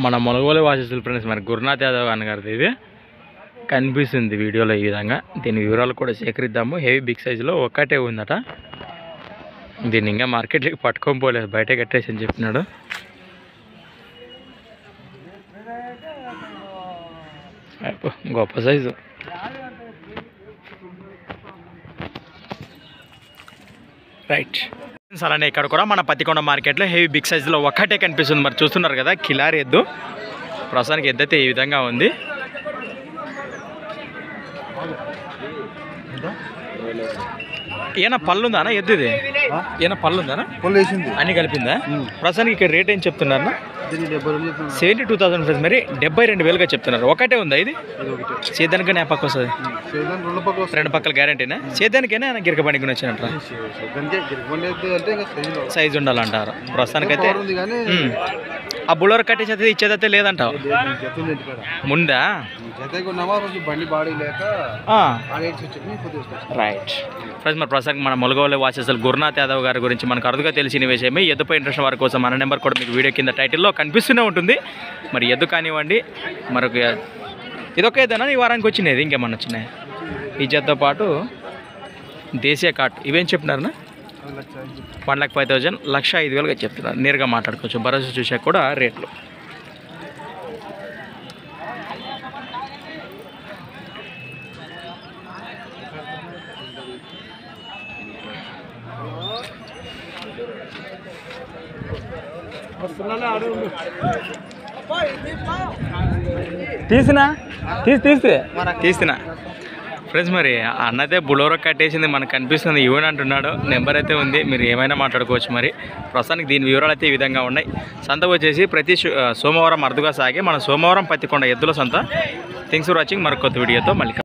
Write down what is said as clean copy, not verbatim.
మన ములగోలు వాసేసులు ఫ్రెండ్స్, మరి గురునాథ్ యాదవ్ అన్న గారిది ఇది కనిపిస్తుంది వీడియోలో. ఈ విధంగా దీని వివరాలు కూడా సేకరిద్దాము. హెవీ బిగ్ సైజులో ఒక్కటే ఉందట. దీన్ని ఇంకా మార్కెట్లోకి పట్టుకొని పోలేదు, బయట కట్టేసి అని చెప్పినాడు. గొప్ప సైజు. రైట్, అలానే ఇక్కడ కూడా మన పత్తికొండ మార్కెట్లో హెవీ బిగ్ సైజులో ఒక్కటే కనిపిస్తుంది. మరి చూస్తున్నారు కదా కిలారి ఎద్దు. ప్రస్తుతానికి ఎద్దు అయితే ఈ విధంగా ఉంది. ఏనా పళ్ళు ఉందా ఎద్దు? ఇది ఏనా పళ్ళు ఉందా? అన్ని కలిపిందా? ప్రస్తుతానికి ఇక్కడ రేట్ ఏం చెప్తున్నారు? 72,000 ఫ్రెండ్స్. మరి 72,000గా చెప్తున్నారు. ఒకటే ఉందా ఇది? సేద్యానికైనా పక్క వస్తుంది? రెండు పక్కల గ్యారంటీనా? సేద్యానికైనా గిరక పండుగ వచ్చినట్టు సైజు ఉండాలంటారు. ప్రస్తుతానికైతే ఆ బుల్లర్ కట్టేసి ఇచ్చేదైతే లేదంటావు ముందా? రైట్ ఫ్రెండ్స్, మరి ప్రస్తుతం మన ములగోలు వాసేసులు గురునాథ్ యాదవ్ గారి గురించి మనకు అరుదుగా తెలిసిన విషయమే. ఎద్దుపై ఇంట్రెస్ట్ వారి కోసం మన నెంబర్ కూడా మీకు వీడియో కింద టైటిల్లో కనిపిస్తూనే ఉంటుంది. మరి ఎద్దు కానివ్వండి, మరొక ఇదొక ఏదైనా ఈ వారానికి వచ్చినది, ఇంకేమన్నా వచ్చినాయి? ఈ జతతో పాటు దేశీయ కాట్ ఇవేం చెప్పినారనా? 1,05,000, 1,05,000గా చెప్తున్నారు. నేరుగా మాట్లాడుకోవచ్చు. భరోసా చూసాక కూడా రేట్లు. తీసినా ఫ్రెండ్స్. మరి అన్నదే బులోరో కట్టేసింది మనకు కనిపిస్తుంది. ఈవెన్ అంటున్నాడు. నెంబర్ అయితే ఉంది, మీరు ఏమైనా మాట్లాడుకోవచ్చు. మరి ప్రస్తుతానికి దీని వివరాలు అయితే ఈ విధంగా ఉన్నాయి. సంత వచ్చేసి ప్రతి సోమవారం అరుదుగా సాగే మన సోమవారం పత్తికొండ ఎద్దుల సంత. Thanks for watching. మరొక కొత్త వీడియోతో మళ్ళీ